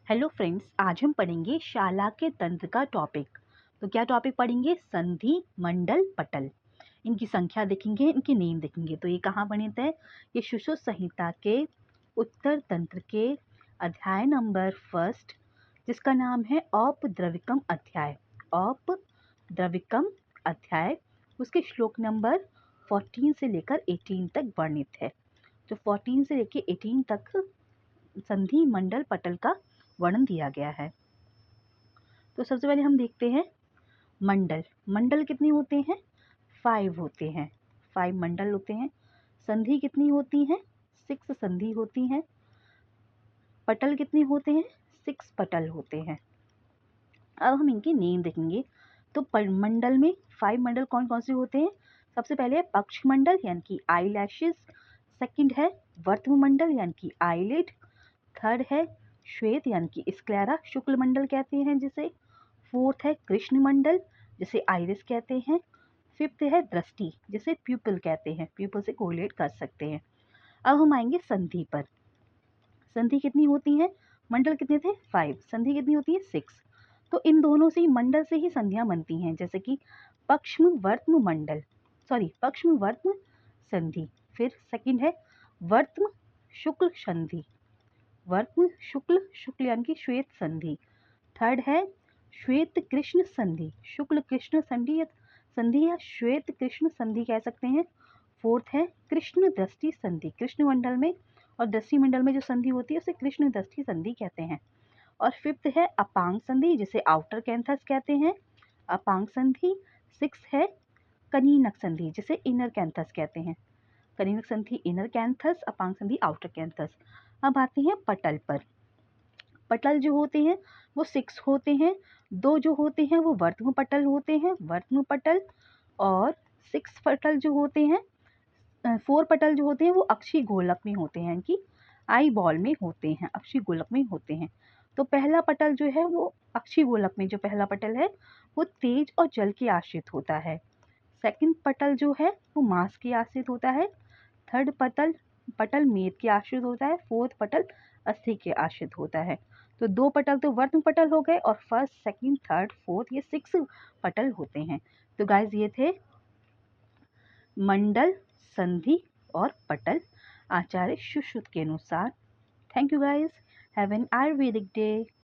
Hello friends, आज हम पढ़ेंगे शाला के तंत्र का टॉपिक। तो क्या टॉपिक पढ़ेंगे? संधि, मंडल, पटल। इनकी संख्या देखेंगे, इनके नेम देखेंगे। तो ये कहाँ बने थे? ये सुश्रुत संहिता के उत्तर तंत्र के अध्याय नंबर 1, जिसका नाम है औपद्रविकम अध्याय। औपद्रविकम अध्याय, उसके श्लोक नंबर 14 से लेकर 18 तक वर्णित है। तो 14 से लेकर 18 तक संधि, मंडल, पटल का वर्णन दिया गया है। तो सबसे पहले हम देखते हैं मंडल। मंडल कितने होते हैं? 5 होते हैं। 5 मंडल होते हैं। संधि कितनी होती हैं? 6 संधि होती हैं। पटल कितने होते हैं? 6 पटल होते हैं। अब हम इनके नेम देखेंगे। तो मंडल में 5 मंडल कौन कौन से होते हैं? सबसे पहले है पक्ष मंडल यानी कि आई लैशेस। सेकेंड है वर्त्म मंडल यानी कि आईलिड। थर्ड है श्वेत यानी कि स्क्लेरा, शुक्ल मंडल कहते हैं जिसे। फोर्थ है कृष्ण मंडल, जिसे आइरिस कहते हैं। फिफ्थ है दृष्टि, जिसे प्यूपल कहते हैं, प्यूपल से कोरिलेट कर सकते हैं। अब हम आएंगे संधि पर। संधि कितनी होती है? मंडल कितने थे? 5। संधि कितनी होती है? 6। तो इन दोनों से ही, मंडल से ही संधियां बनती हैं, जैसे कि पक्ष्म वर्त्म मंडल, पक्ष्म वर्त्म संधि। फिर सेकंड है वर्त्म शुक्ल संधि, वर्त्म शुक्ल, शुक्ल यानी कि श्वेत संधि। थर्ड है श्वेत कृष्ण संधि, शुक्ल कृष्ण संधि या श्वेत कृष्ण संधि कह सकते हैं। फोर्थ है कृष्ण दृष्टि संधि, कृष्ण मंडल में और दृष्टि मंडल में जो संधि होती है उसे कृष्ण दृष्टि संधि कहते हैं। और फिफ्थ है अपांग संधि, जिसे आउटर कैंथस कहते हैं, अपांग संधि। सिक्स है कनीनक संधि, जिसे इनर कैंथस कहते हैं, कनीनक संधि इनर कैंथस, अपांग संधि आउटर कैंथस। अब आते हैं पटल पर। पटल जो होते हैं वो 6 होते हैं। 2 जो होते हैं वो वर्त्म पटल होते हैं, वर्त्म पटल। और 6 पटल जो होते हैं, 4 पटल जो होते हैं वो अक्षी गोलक में होते हैं, कि आई बॉल में होते हैं, अक्षी गोलक में होते हैं। तो पहला पटल जो है वो अक्षी गोलक में, जो पहला पटल है वो तेज और जल के आश्रित होता है। सेकंड पटल जो है वो मांस के आश्रित होता है। थर्ड पटल पटल मेद के आश्रित होता है। फोर्थ पटल अस्थि के आश्रित होता है। तो 2 पटल तो वर्त्म पटल हो गए, और फर्स्ट, सेकंड, थर्ड, फोर्थ, ये 6 पटल होते हैं। तो गाइस, ये थे मंडल, संधि और पटल आचार्य सुश्रुत के अनुसार। Thank you guys, have an Ayurvedic day.